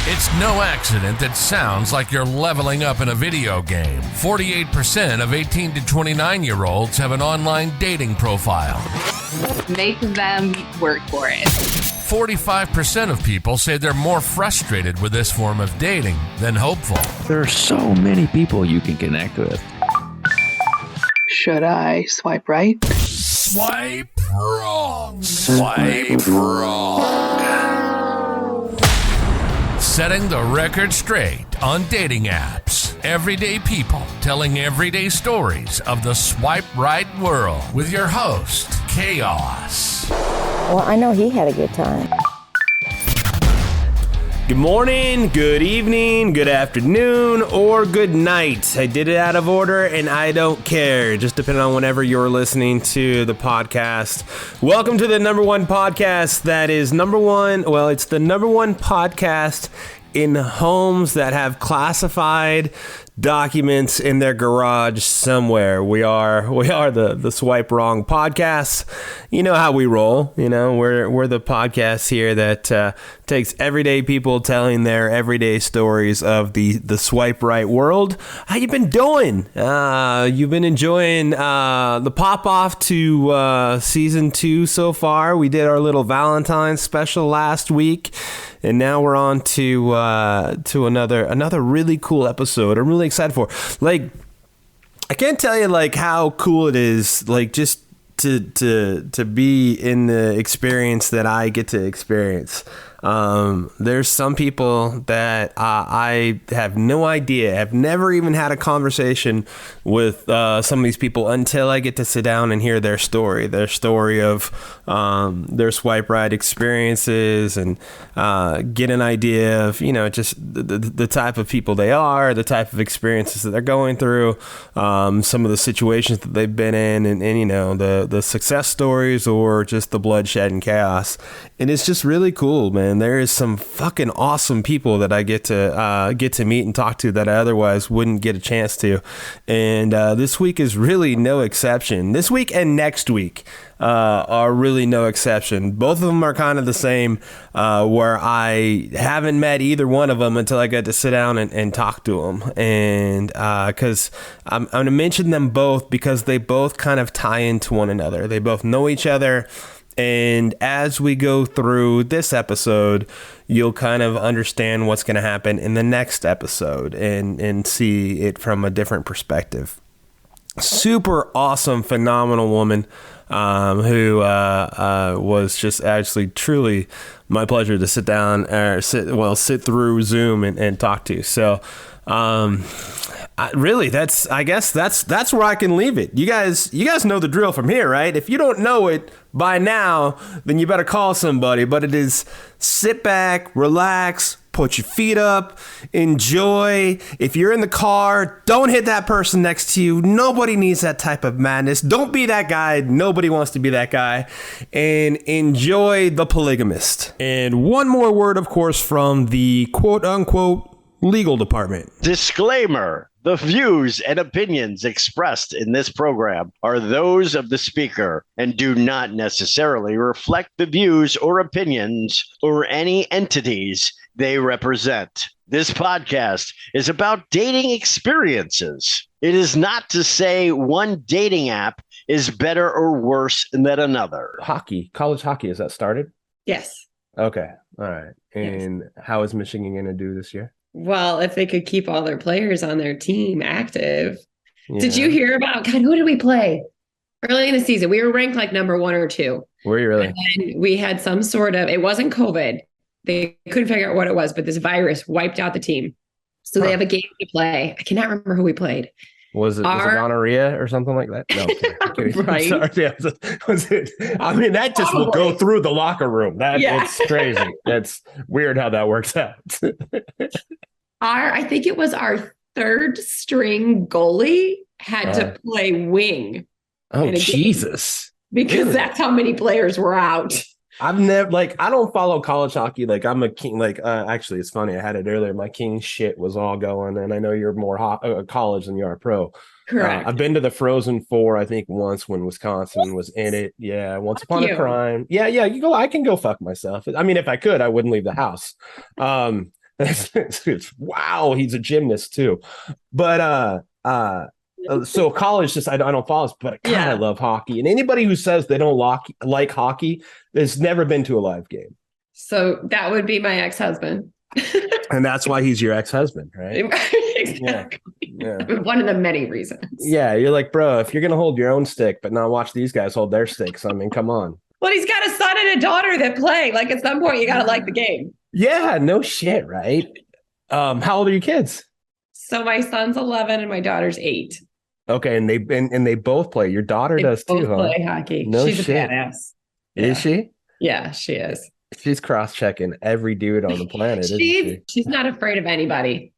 It's no accident that sounds like you're leveling up in a video game. 48% of 18 to 29-year-olds have an online dating profile. Make them work for it. 45% of people say they're more frustrated with this form of dating than hopeful. There are so many people you can connect with. Should I swipe right? Swipe wrong. Swipe wrong. Setting the record straight on dating apps. Everyday people telling everyday stories of the swipe right world with your host, Koss. Well, I know he had a good time. Good morning, good evening, good afternoon, or good night. I did it out of order and I don't care, just depending on whenever you're listening to the podcast. Welcome to the number one podcast that is number one. Well, it's the number one podcast in homes that have classified documents in their garage somewhere. We are the Swipe Wrong podcast. You know how we roll. You know, we're the podcast here that takes everyday people telling their everyday stories of the swipe right world. How you been doing? You've been enjoying the pop off to season 2 so far. We did our little Valentine's special last week. And now we're on to another really cool episode. I'm really excited for. Like, I can't tell you like how cool it is. Like just to be in the experience that I get to experience. There's some people that I have no idea, have never even had a conversation with some of these people until I get to sit down and hear their story of their swipe right experiences and get an idea of, you know, just the type of people they are, the type of experiences that they're going through, some of the situations that they've been in, and you know, the success stories or just the bloodshed and chaos. And it's just really cool, man. There is some fucking awesome people that I get to meet and talk to that I otherwise wouldn't get a chance to. And this week is really no exception. This week and next week are really no exception. Both of them are kind of the same, where I haven't met either one of them until I got to sit down and talk to them. And because I'm going to mention them both because they both kind of tie into one another. They both know each other. And as we go through this episode, you'll kind of understand what's going to happen in the next episode and see it from a different perspective. Super awesome, phenomenal woman who was just actually truly my pleasure to sit down or sit through Zoom and talk to. So I guess that's where I can leave it. You guys know the drill from here, right? If you don't know it by now, then you better call somebody. But it is sit back, relax, put your feet up, enjoy. If you're in the car, don't hit that person next to you. Nobody needs that type of madness. Don't be that guy. Nobody wants to be that guy. And enjoy The Polygamist. And one more word, of course, from the quote unquote legal department. Disclaimer. The views and opinions expressed in this program are those of the speaker and do not necessarily reflect the views or opinions or any entities they represent. This podcast is about dating experiences. It is not to say one dating app is better or worse than another. Hockey, college hockey, has that started? Yes. Okay. All right. And how is Michigan going to do this year? Well, if they could keep all their players on their team active. Yeah. Did you hear about, God, who did we play? Early in the season, we were ranked like number 1 or 2. Were you really? And we had some sort of, it wasn't COVID. They couldn't figure out what it was, but this virus wiped out the team. So they have a game to play. I cannot remember who we played. Was it gonorrhea or something like that? No. Right. Sorry. Yeah, was it? I mean, that just will go through the locker room. It's crazy. That's weird how that works out. I think it was our 3rd string goalie had to play wing. Oh, Jesus. Because that's how many players were out. I've never, I don't follow college hockey. I'm a king. Actually, it's funny. I had it earlier. My king shit was all going, and I know you're more college than you are pro. Correct. I've been to the Frozen Four, I think, once when Wisconsin was in it. Yeah, once upon a crime. Yeah. You go. I can go fuck myself. I mean, if I could, I wouldn't leave the house. Wow, he's a gymnast too. But so college, just I don't follow, but God, I love hockey. And anybody who says they don't like hockey has never been to a live game. So that would be my ex-husband. And that's why he's your ex-husband, right? Exactly. Yeah. One of the many reasons. Yeah, you're like, bro, if you're gonna hold your own stick, but not watch these guys hold their sticks, I mean, come on. Well, he's got a son and a daughter that play. Like at some point, you got to like the game. Yeah, no shit, right? How old are your kids? So my son's 11 and my daughter's 8. Okay, and they both play. Your daughter does both too, huh? Play hockey. No She's shit. a badass. Is she? Yeah, she is. She's cross-checking every dude on the planet, isn't she? She's not afraid of anybody.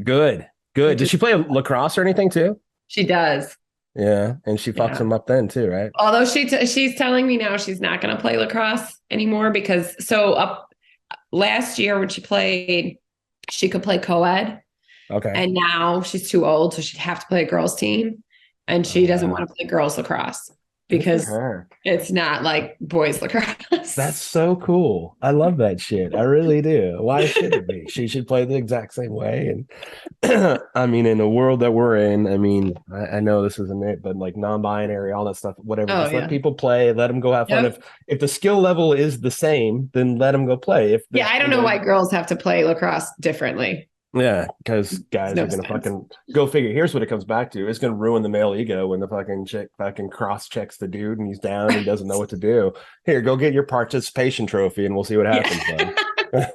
Good. Does she play lacrosse or anything too? She does. Yeah, and she fucks him up then too, right? Although she's telling me now she's not going to play lacrosse anymore because last year when she played, she could play co-ed. Okay. And now she's too old, so she'd have to play a girls team. And she doesn't want to play girls lacrosse because it's not like boys lacrosse. That's so cool. I love that shit. I really do. Why should it be? She should play the exact same way. And I mean, in the world that we're in, I mean, I know this isn't it, but like non-binary, all that stuff, whatever. Just let people play, let them go have fun. If the skill level is the same, then let them go play. I don't know why girls have to play lacrosse differently. Yeah, because guys are going to fucking go figure. Here's what it comes back to. It's going to ruin the male ego when the fucking chick fucking cross-checks the dude and he's down and doesn't know what to do. Here, go get your participation trophy and we'll see what happens. Yeah.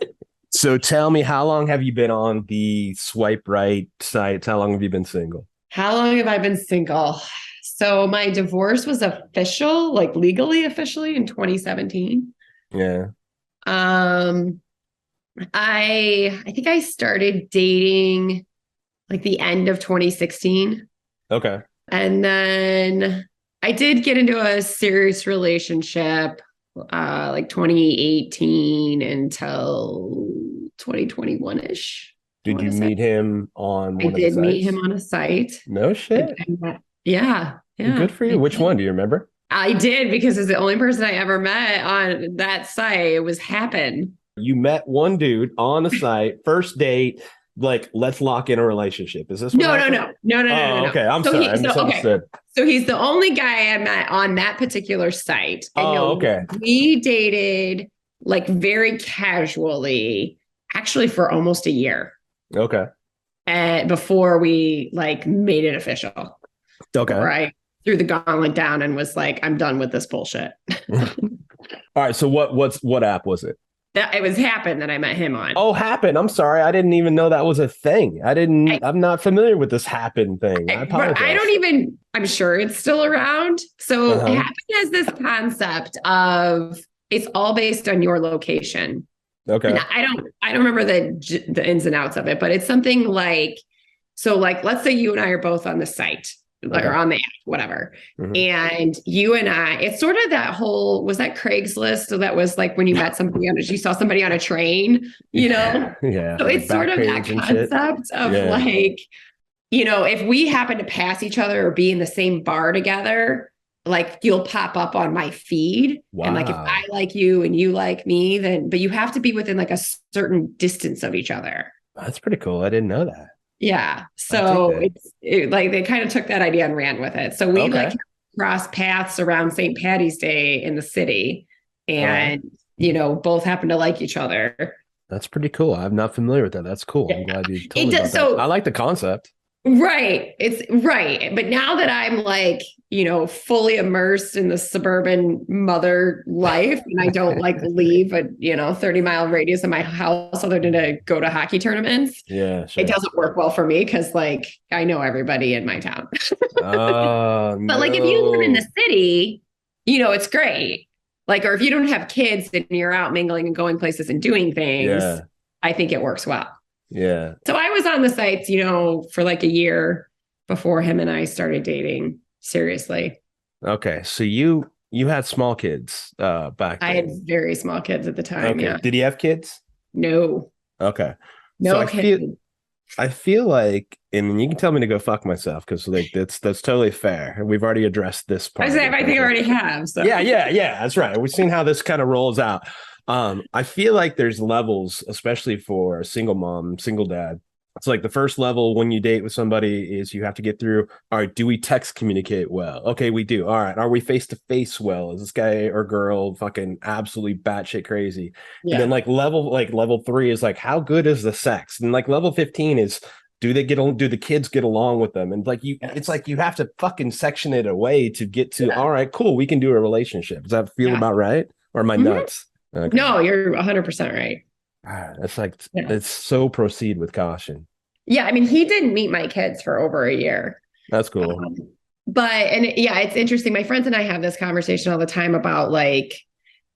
So tell me, how long have you been on the Swipe Right sites? How long have you been single? How long have I been single? So my divorce was official, like legally officially in 2017. Yeah. I think I started dating like the end of 2016. Okay. And then I did get into a serious relationship like 2018 until 2021-ish. Did you meet him on one of the sites? I did meet him on a site. No shit. Yeah. Good for you. Which one? Do you remember? I did, because it's the only person I ever met on that site. It was Happen. You met one dude on the site, first date, like, let's lock in a relationship. Is this what No. Okay, I'm sorry. I misunderstood. So he's the only guy I met on that particular site. And we dated like very casually, actually for almost a year. Okay. Before we like made it official. Okay. Right. Threw the gauntlet down and was like, I'm done with this bullshit. All right. So what app was it? It was Happen that I met him on. Oh, Happen. I'm sorry. I didn't even know that was a thing. I'm not familiar with this Happen thing. I apologize. I'm sure it's still around. So Happen has this concept of it's all based on your location. Okay. And I don't remember the ins and outs of it, but it's something like, so like, let's say you and I are both on the site. Or on the app, whatever. Mm-hmm. And you and I, it's sort of that whole, was that Craigslist? So that was like when you met somebody you saw somebody on a train, you know? Yeah. So it's sort of that concept of like, you know, if we happen to pass each other or be in the same bar together, like you'll pop up on my feed. Wow. And like, if I like you and you like me, but you have to be within like a certain distance of each other. That's pretty cool. I didn't know that. Yeah. So it's like they kind of took that idea and ran with it. So we like crossed paths around St. Patty's Day in the city and, you know, both happen to like each other. That's pretty cool. I'm not familiar with that. That's cool. Yeah. I'm glad you told me about that. I like the concept. Right. It's right. But now that I'm like, you know, fully immersed in the suburban mother life and I don't like leave a, 30-mile radius of my house other than to go to hockey tournaments. Yeah. Sure. It doesn't work well for me because like I know everybody in my town. But like if you live in the city, it's great. Like, or if you don't have kids and you're out mingling and going places and doing things, I think it works well. Yeah. So I was on the sites, for like a year before him and I started dating seriously. Okay. So you had small kids back then. I had very small kids at the time. Okay. Yeah. Did he have kids? No. Okay. No kids. I feel like, and you can tell me to go fuck myself because like that's totally fair. We've already addressed this part. I think I already have. So. Yeah. That's right. We've seen how this kind of rolls out. I feel like there's levels, especially for a single mom, single dad. It's like the first level when you date with somebody is you have to get through. All right, do we text communicate well? Okay, we do. All right, are we face to face well? Is this guy or girl fucking absolutely batshit crazy? Yeah. And then level 3 is like, how good is the sex? And like level 15 is, do the kids get along with them? And like it's like you have to fucking section it away to get to. All right, cool, we can do a relationship. Does that feel about right? Or am I nuts? Okay. No, you're 100% right. It's like it's so proceed with caution. Yeah, I mean, he didn't meet my kids for over a year. That's cool. It's interesting. My friends and I have this conversation all the time about like,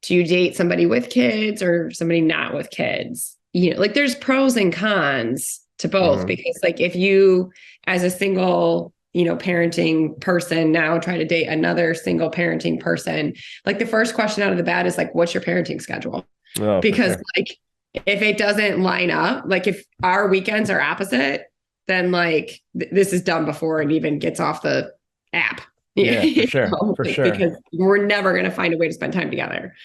do you date somebody with kids or somebody not with kids? You know, like there's pros and cons to both because like if you as a single, you know, parenting person now try to date another single parenting person, like the first question out of the bat is like, what's your parenting schedule? Oh, because like if it doesn't line up, like if our weekends are opposite, then like this is done before it even gets off the app. Yeah, for sure. For sure. Because we're never going to find a way to spend time together.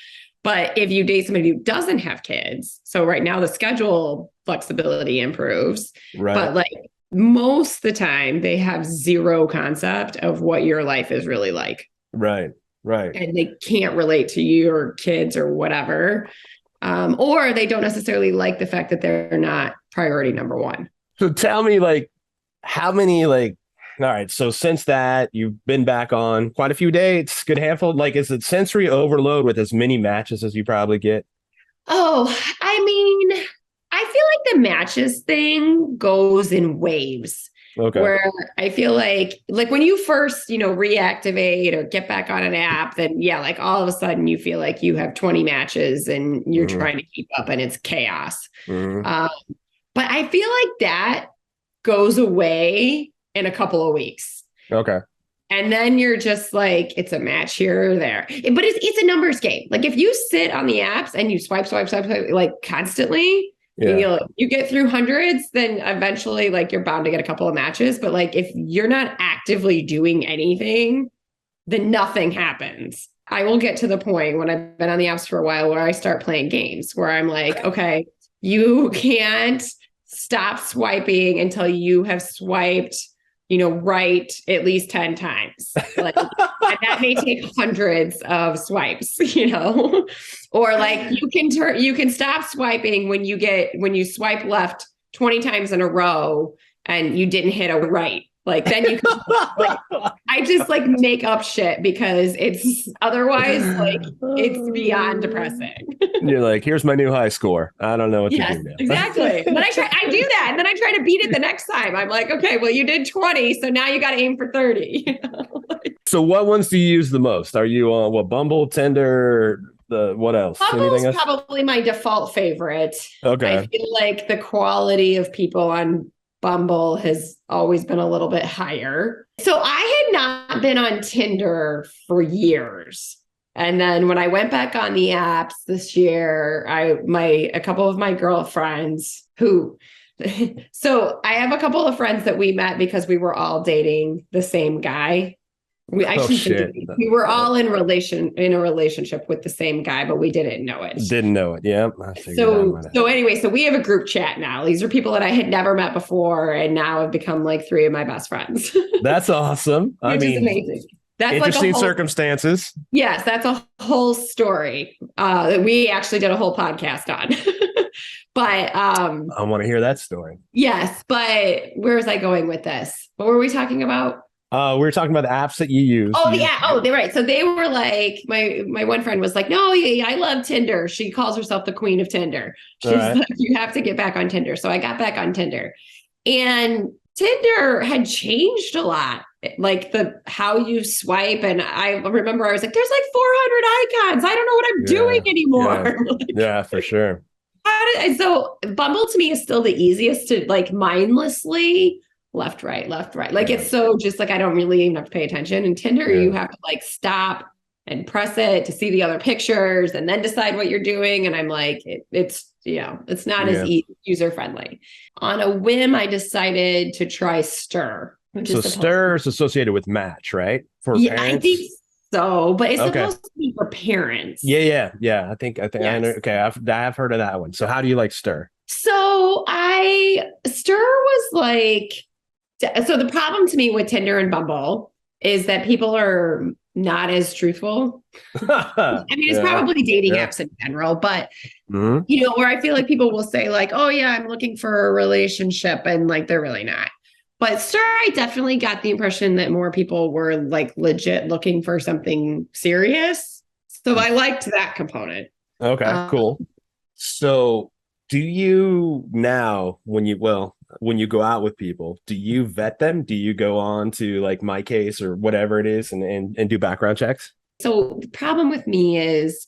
But if you date somebody who doesn't have kids, so right now the schedule flexibility improves, right. But like most of the time they have zero concept of what your life is really like. Right. And they can't relate to your kids or whatever. Or they don't necessarily like the fact that they're not priority number one. So tell me, like, how many, like, all right, so since that, you've been back on quite a few dates, good handful. Like, is it sensory overload with as many matches as you probably get? Oh, I mean, I feel like the matches thing goes in waves. Okay. Where I feel like when you first, you know, reactivate or get back on an app, then yeah, like all of a sudden you feel like you have 20 matches and you're trying to keep up and it's chaos. But I feel like that goes away in a couple of weeks. Okay. And then you're just like, it's a match here or there. But it's a numbers game. Like if you sit on the apps and you swipe like constantly, you get through hundreds, then eventually like you're bound to get a couple of matches. But like if you're not actively doing anything, then nothing happens. I will get to the point when I've been on the apps for a while where I start playing games where I'm like, okay, you can't stop swiping until you have swiped, you know, right at least 10 times. Like, and that may take hundreds of swipes, you know, or like you can stop swiping when you swipe left 20 times in a row and you didn't hit a right. Like then you can, like, I just like make up shit because it's otherwise like it's beyond depressing. You're like, here's my new high score. I don't know what to do now. Exactly. And then I do that. And then I try to beat it the next time. I'm like, okay, well, you did 20. So now you got to aim for 30. You know? So what ones do you use the most? Are you on Bumble, Tinder, what else? Bumble's probably my default favorite. Okay. I feel like the quality of people on Bumble has always been a little bit higher. So I had not been on Tinder for years. And then when I went back on the apps this year, a couple of my girlfriends so I have a couple of friends that we met because we were all dating the same guy. We were all in a relationship with the same guy, but we didn't know it. Yeah. So anyway, so we have a group chat now. These are people that I had never met before and now have become like 3 of my best friends. That's awesome. Which is amazing. That's interesting circumstances. Yes, that's a whole story that we actually did a whole podcast on. But I want to hear that story. Yes, but where was I going with this? What were we talking about? We were talking about the apps that you use. Oh, yeah. Oh, they're right. So they were like, my one friend was like, no, I love Tinder. She calls herself the queen of Tinder. She's like, you have to get back on Tinder. So I got back on Tinder. And Tinder had changed a lot. Like how you swipe. And I remember I was like, there's like 400 icons. I don't know what I'm doing anymore. Yeah, for sure. So Bumble to me is still the easiest to like mindlessly left, right. Like it's so just like, I don't really even have to pay attention. And Tinder, you have to like stop and press it to see the other pictures and then decide what you're doing. And I'm like, it's not as user friendly. On a whim, I decided to try Stir. So Stir is associated with Match, right? For parents? I think So, but it's Okay. supposed to be for parents. Yeah. I think I Yes. know. Okay, I've heard of that one. So how do you like Stir? So Stir was like, so the problem to me with Tinder and Bumble is that people are not as truthful. I mean, it's probably dating apps in general, but you know, where I feel like people will say like, oh yeah, I'm looking for a relationship, and like they're really not. But Stir, I definitely got the impression that more people were like legit looking for something serious. So I liked that component. Okay, cool. So do you now, when you go out with people, do you vet them? Do you go on to like My Case or whatever it is and do background checks? So the problem with me is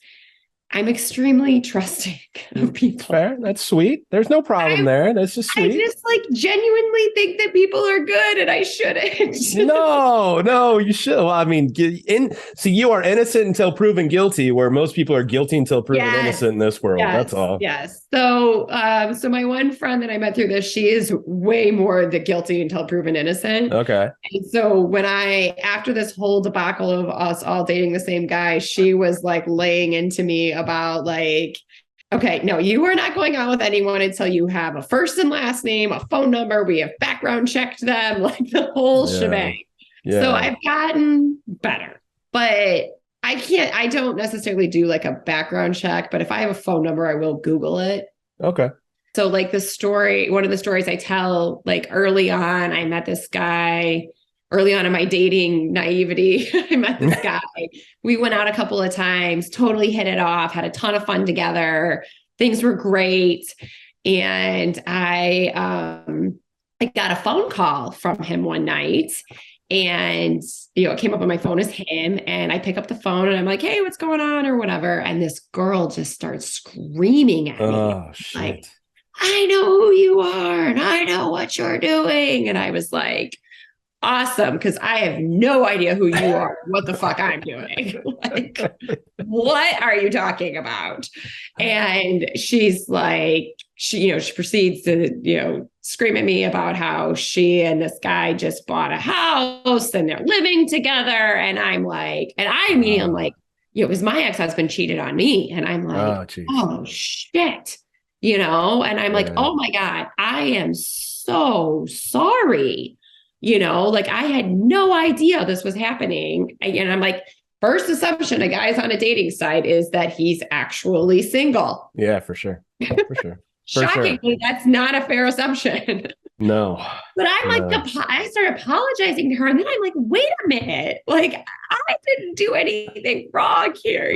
I'm extremely trusting of people. Fair. That's sweet. There's no problem there. That's just sweet. I just like genuinely think that people are good and I shouldn't. No, you should. Well, I mean, so you are innocent until proven guilty, where most people are guilty until proven innocent in this world. Yes, that's all. Yes. So, so my one friend that I met through this, she is way more the guilty until proven innocent. Okay. And so after this whole debacle of us all dating the same guy, she was like laying into me about like, okay, no, you are not going out with anyone until you have a first and last name, a phone number. We have background checked them, like the whole shebang. Yeah. So I've gotten better, but I don't necessarily do like a background check, but if I have a phone number, I will Google it. Okay. So like one of the stories I tell, like early on, I met this guy. Early on in my dating naivety, I met this guy. We went out a couple of times, totally hit it off, had a ton of fun together. Things were great. And I got a phone call from him one night, and, you know, it came up on my phone as him, and I pick up the phone and I'm like, hey, what's going on or whatever. And this girl just starts screaming at me. Oh, shit. Like, I know who you are and I know what you're doing. And I was like, awesome, because I have no idea who you are, what the fuck I'm doing. Like, what are you talking about? And she's like, she proceeds to, scream at me about how she and this guy just bought a house and they're living together. And I'm like, and I immediately am like, because my ex-husband cheated on me. And I'm like, oh shit, and I'm like, oh my God, I am so sorry. Like I had no idea this was happening. And I'm like, first assumption a guy's on a dating site is that he's actually single. Yeah, for sure. For sure. Shockingly, that's not a fair assumption. No. But I'm like, I started apologizing to her. And then I'm like, wait a minute. Like, I didn't do anything wrong here,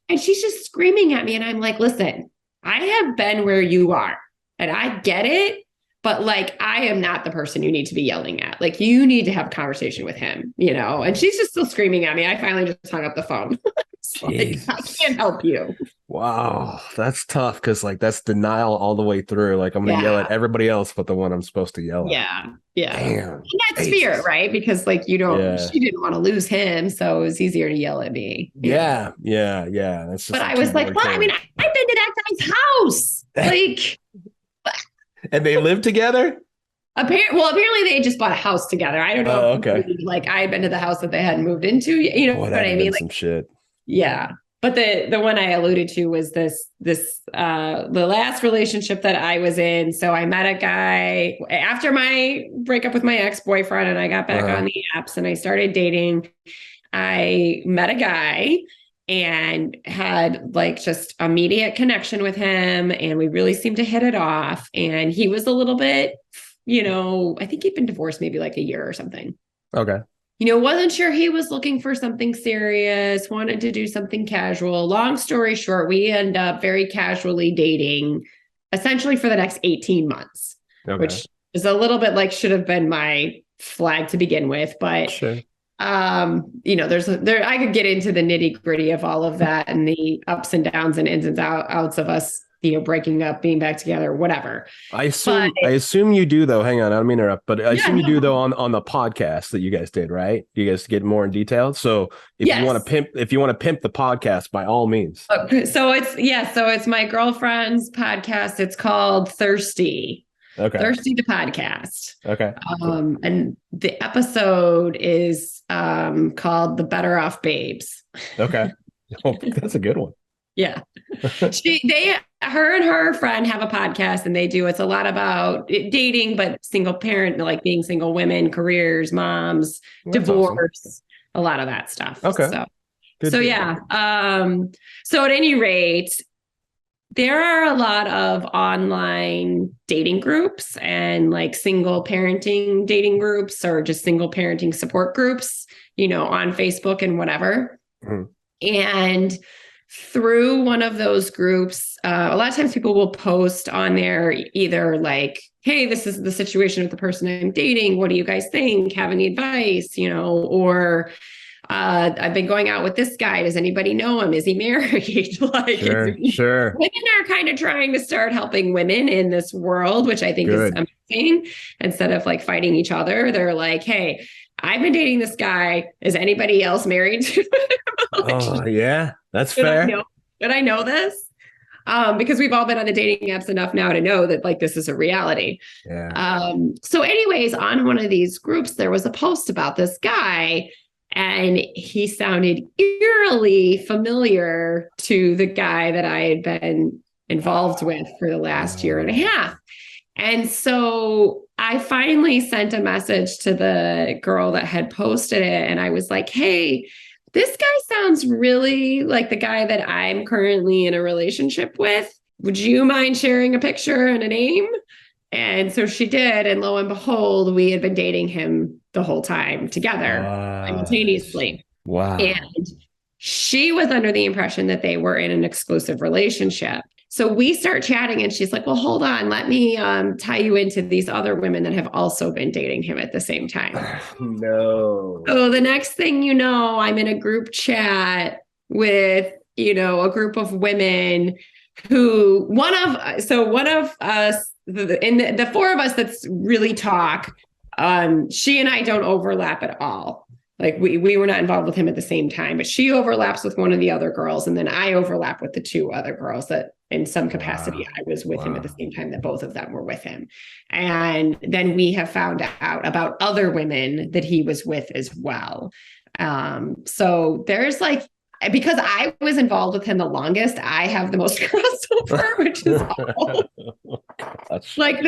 And she's just screaming at me. And I'm like, listen, I have been where you are and I get it. But like, I am not the person you need to be yelling at. Like, you need to have a conversation with him, and she's just still screaming at me. I finally just hung up the phone. Like, I can't help you. Wow. That's tough. Cause like, that's denial all the way through. Like I'm going to yell at everybody else, but the one I'm supposed to yell at. Yeah. Damn. And that's fear, right? Because like, she didn't want to lose him. So it was easier to yell at me. Yeah. That's just but I was like, well, I mean, I've been to that guy's house. Like, and they live together? Apparently they just bought a house together. I don't know. Oh, okay. Like I had been to the house that they hadn't moved into. You know what I mean? Like some shit. Yeah. But the one I alluded to was the last relationship that I was in. So I met a guy after my breakup with my ex-boyfriend, and I got back on the apps and I started dating. I met a guy and had like just immediate connection with him. And we really seemed to hit it off. And he was a little bit, I think he'd been divorced maybe like a year or something. Okay. Wasn't sure he was looking for something serious, wanted to do something casual. Long story short, we end up very casually dating essentially for the next 18 months, which is a little bit like should have been my flag to begin with. But sure. I could get into the nitty gritty of all of that and the ups and downs and ins and outs of us, breaking up, being back together, whatever. I assume you do though. Hang on, I don't mean to interrupt, but I assume you do though on the podcast that you guys did, right? You guys get more in detail. So if you want to pimp the podcast, by all means. So it's my girlfriend's podcast. It's called Thirsty. Okay. Thirsty the podcast. Okay. And the episode is called The Better Off Babes. Okay. Oh, that's a good one. Yeah. Her and her friend have a podcast and it's a lot about dating, but single parent, like being single women, careers, moms, That's divorce, awesome. a lot of that stuff. Okay. So yeah. So at any rate, there are a lot of online dating groups and like single parenting dating groups or just single parenting support groups, on Facebook and whatever. Mhm. And through one of those groups, a lot of times people will post on there either like, hey, this is the situation with the person I'm dating. What do you guys think? Have any advice? Or I've been going out with this guy. Does anybody know him? Is he married? Like, Sure. Women are kind of trying to start helping women in this world, which I think is amazing. Instead of like fighting each other, they're like, hey, I've been dating this guy. Is anybody else married to him? Oh, yeah, that's fair. Did I know this? Because we've all been on the dating apps enough now to know that like this is a reality. Yeah. So anyways, on one of these groups, there was a post about this guy and he sounded eerily familiar to the guy that I had been involved with for the last year and a half. And so I finally sent a message to the girl that had posted it. And I was like, hey, this guy sounds really like the guy that I'm currently in a relationship with. Would you mind sharing a picture and a name? And so she did. And lo and behold, we had been dating him the whole time together simultaneously. Wow. And she was under the impression that they were in an exclusive relationship. So we start chatting and she's like, well, hold on, let me tie you into these other women that have also been dating him at the same time. No. So the next thing you know, I'm in a group chat with, a group of women who one of us, the four of us that's really talk, she and I don't overlap at all. Like we were not involved with him at the same time, but she overlaps with one of the other girls. And then I overlap with the two other girls that in some capacity, I was with him at the same time that both of them were with him. And then we have found out about other women that he was with as well. So there's like, because I was involved with him the longest, I have the most crossover, which is awful. Like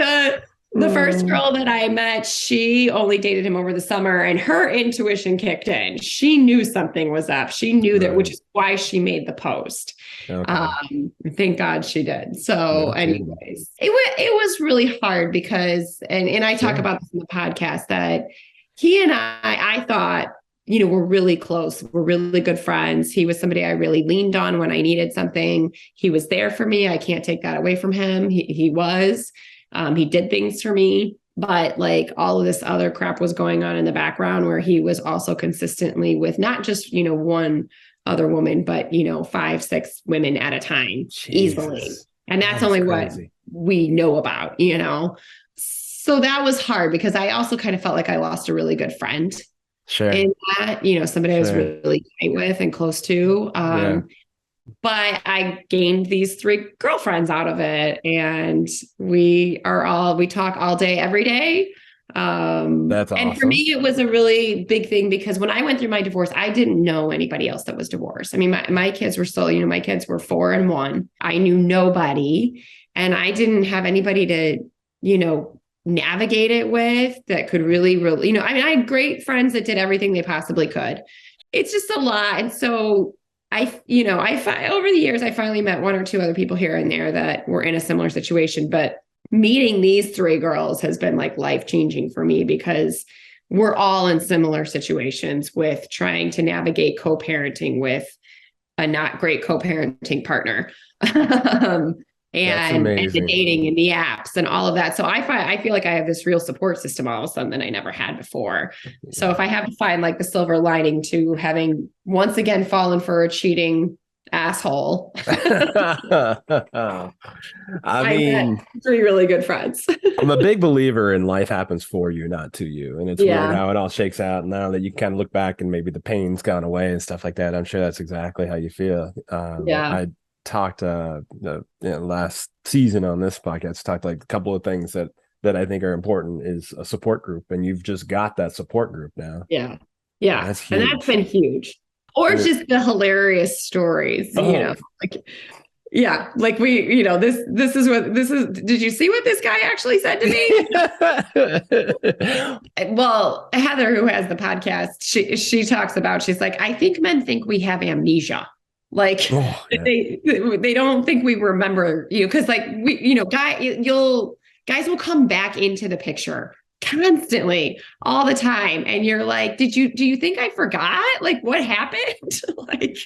the first girl that I met, she only dated him over the summer and her intuition kicked in. She knew something was up. She knew that, which is why she made the post. Okay. Thank God she did. So anyways, it was really hard because, and I talk about this in the podcast, that he and I thought, we're really close. We're really good friends. He was somebody I really leaned on when I needed something. He was there for me. I can't take that away from him. He was. He did things for me, but like all of this other crap was going on in the background where he was also consistently with not just, one other woman, but, 5-6 women at a time. Jesus. Easily. And that's only crazy. What we know about, So that was hard because I also kind of felt like I lost a really good friend. Sure. And that, somebody I was really tight with and close to. But I gained these 3 girlfriends out of it. And we talk all day, every day. That's awesome. And for me, it was a really big thing because when I went through my divorce, I didn't know anybody else that was divorced. I mean, my kids were still, my kids were 4 and 1. I knew nobody and I didn't have anybody to, navigate it with that could really, I had great friends that did everything they possibly could. It's just a lot. And so over the years, I finally met 1 or 2 other people here and there that were in a similar situation, but meeting these 3 girls has been like life-changing for me because we're all in similar situations with trying to navigate co-parenting with a not great co-parenting partner. And the dating and the apps and all of that. So I feel like I have this real support system all of a sudden that I never had before. So if I have to find like the silver lining to having once again fallen for a cheating asshole, I mean, 3 really good friends. I'm a big believer in life happens for you, not to you. And it's weird how it all shakes out. Now that you kind of look back and maybe the pain's gone away and stuff like that, I'm sure that's exactly how you feel. I talked last season on this podcast, talked like a couple of things that that I think are important is a support group, and you've just got that support group now. Yeah. That's huge. And that's been huge. Or just the hilarious stories, you know, like, yeah, like this is, did you see what this guy actually said to me? Well, Heather, who has the podcast, she talks about, she's like, I think men think we have amnesia. Like they don't think we remember you. Cause like guys will come back into the picture constantly all the time. And you're like, do you think I forgot? Like what happened? Like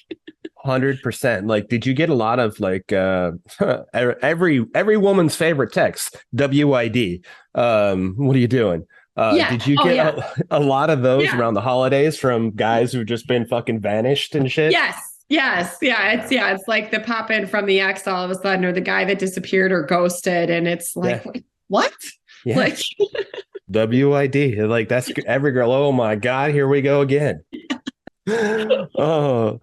100%. Like, did you get a lot of like every woman's favorite text, WID? What are you doing? Did you get a lot of those around the holidays from guys who've just been fucking vanished and shit? Yes. Yeah. It's like the pop in from the ex all of a sudden, or the guy that disappeared or ghosted. And it's like, what? Yeah. Like WID. Like that's every girl. Oh my God, here we go again. Oh,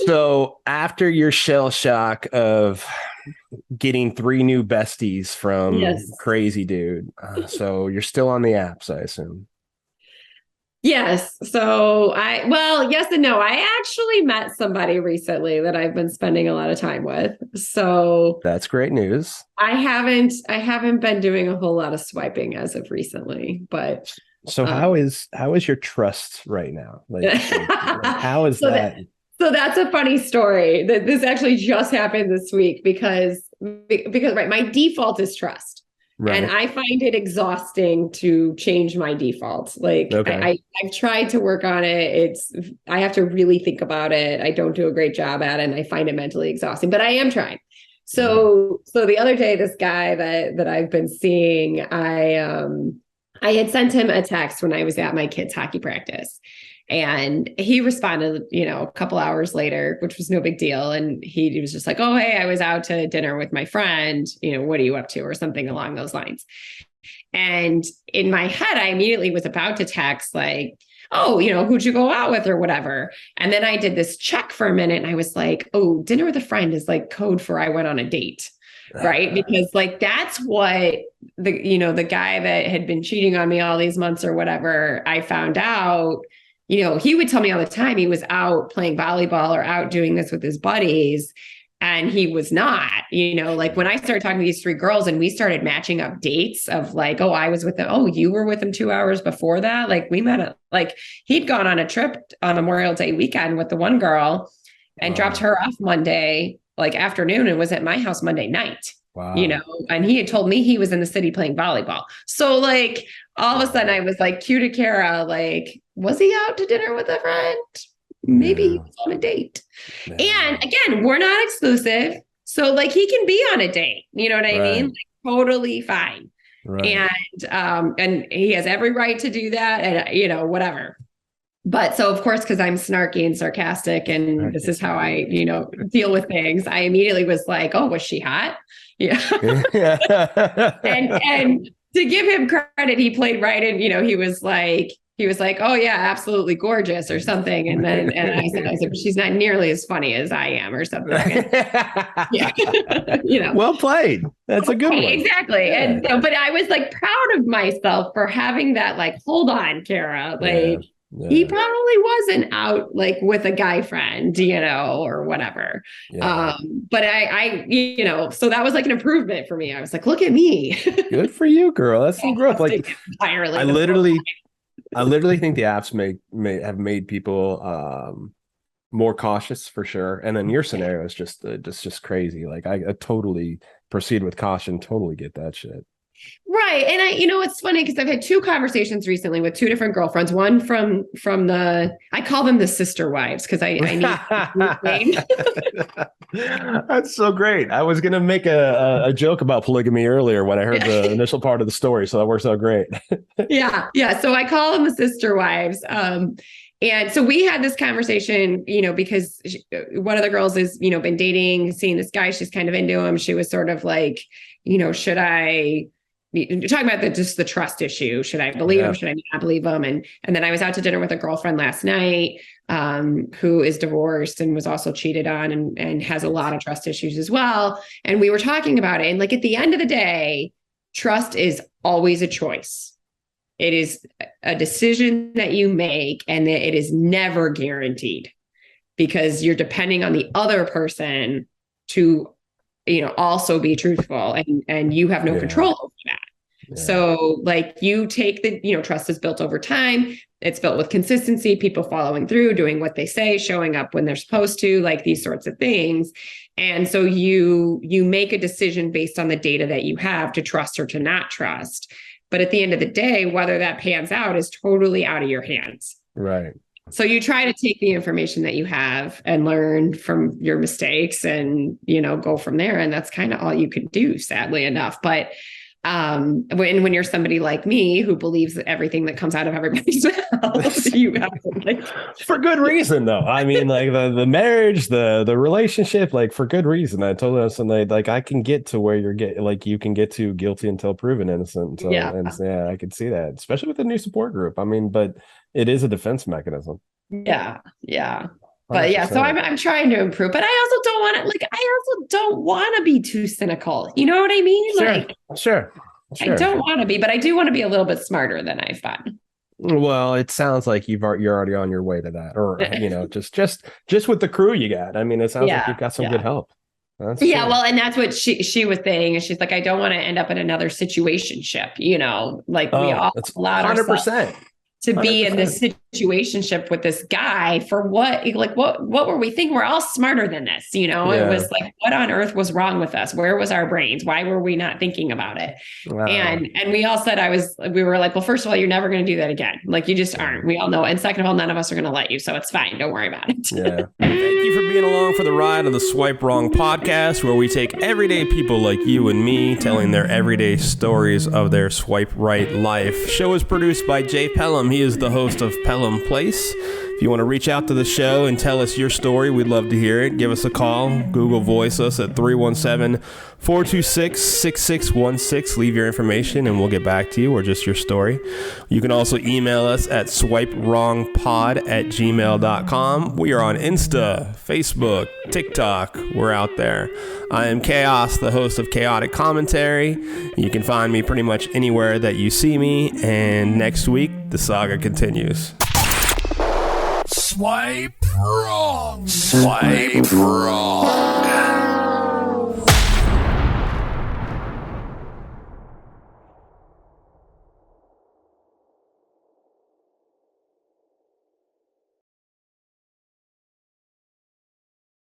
so after your shell shock of getting 3 new besties from Crazy Dude, so you're still on the apps, I assume. Yes. So yes and no. I actually met somebody recently that I've been spending a lot of time with. So that's great news. I haven't been doing a whole lot of swiping as of recently, but so how is your trust right now? Like how is that? So that's a funny story. That this actually just happened this week because my default is trust. Right. And I find it exhausting to change my default. Like I've tried to work on it. I have to really think about it. I don't do a great job at it, and I find it mentally exhausting, but I am trying. So the other day, this guy that I've been seeing, I had sent him a text when I was at my kids' hockey practice. And he responded, a couple hours later, which was no big deal. And he was just like, oh, hey, I was out to dinner with my friend. What are you up to? Or something along those lines. And in my head, I immediately was about to text like, oh, who'd you go out with or whatever. And then I did this check for a minute and I was like, oh, dinner with a friend is like code for I went on a date. Right. Because like, that's what the guy that had been cheating on me all these months or whatever, I found out. He would tell me all the time he was out playing volleyball or out doing this with his buddies. And he was not, like when I started talking to these 3 girls and we started matching up dates of like, oh, I was with them. Oh, you were with him 2 hours before that. Like we met like he'd gone on a trip on Memorial Day weekend with the one girl and dropped her off Monday, like afternoon, and was at my house Monday night. Wow. And he had told me he was in the city playing volleyball. So like all of a sudden I was like, cue to Kara, like, was he out to dinner with a friend? Maybe he was on a date. And again, we're not exclusive. So like he can be on a date. You know what I mean? Like, totally fine. Right. And he has every right to do that and, whatever. But so of course, because I'm snarky and sarcastic and this is how I, deal with things, I immediately was like, oh, was she hot? Yeah. and to give him credit, he played right in, he was like, oh yeah, absolutely gorgeous or something. And then, I said, she's not nearly as funny as I am or something. Yeah. Well played. That's a good one. Exactly. Yeah. And, but I was like proud of myself for having that, like, hold on, Kara, like, he probably wasn't out like with a guy friend, or whatever. Yeah. But I so that was like an improvement for me. I was like, look at me. Good for you, girl. That's some growth. Like I literally think the apps may have made people more cautious for sure. And then your scenario is just crazy. Like I totally proceed with caution. Totally get that shit. Right. And it's funny because I've had 2 conversations recently with 2 different girlfriends, one from I call them the sister wives because I need That's so great. I was going to make a joke about polygamy earlier when I heard the initial part of the story. So that works out great. Yeah. So I call them the sister wives. And so we had this conversation, because one of the girls has, been dating, seeing this guy, she's kind of into him. She was sort of like, should I talking about the trust issue? Should I believe him? Should I not believe him? And then I was out to dinner with a girlfriend last night who is divorced and was also cheated on and has a lot of trust issues as well. And we were talking about it. And like at the end of the day, trust is always a choice. It is a decision that you make, and that it is never guaranteed, because you're depending on the other person to, also be truthful, and you have no control over that. Yeah. So like you take trust is built over time. It's built with consistency, people following through, doing what they say, showing up when they're supposed to, like these sorts of things. And so you make a decision based on the data that you have to trust or to not trust. But at the end of the day, whether that pans out is totally out of your hands. Right. So you try to take the information that you have and learn from your mistakes and, go from there. And that's kind of all you can do, sadly enough. But when you're somebody like me who believes that everything that comes out of everybody's mouth, you have to, for good reason though. I mean, like the marriage, the relationship, like for good reason. I told us, and like I can get to where you can get to guilty until proven innocent. So, I could see that, especially with the new support group. I mean, but it is a defense mechanism. Yeah. But 100%. So I'm trying to improve, but I also don't want to be too cynical. You know what I mean? Sure. I don't want to be, but I do want to be a little bit smarter than I've been. Well, it sounds like you're already on your way to that, or just with the crew you got. I mean, it sounds like you've got some good help. That's true. Well, and that's what she was saying. And she's like, I don't want to end up in another situationship. We all allowed 100%. To be 100%. In this situationship with this guy for what? Like, what were we thinking? We're all smarter than this, It was like, what on earth was wrong with us? Where was our brains? Why were we not thinking about it? Wow. And we all said, we were like, well, first of all, you're never going to do that again. Like, you just aren't. We all know. And second of all, none of us are going to let you. So it's fine. Don't worry about it. Yeah. Thank you for being along for the ride on the Swipe Wrong podcast, where we take everyday people like you and me telling their everyday stories of their swipe right life. Show is produced by Jay Pelham. He is the host of Pelham Place. If you want to reach out to the show and tell us your story, we'd love to hear it. Give us a call. Google Voice us at 317-426-6616. Leave your information and we'll get back to you, or just your story. You can also email us at swipewrongpod@gmail.com. We are on Insta, Facebook, TikTok. We're out there. I am Chaos, the host of Chaotic Commentary. You can find me pretty much anywhere that you see me. And next week, the saga continues. Swipe wrong. Swipe wrong.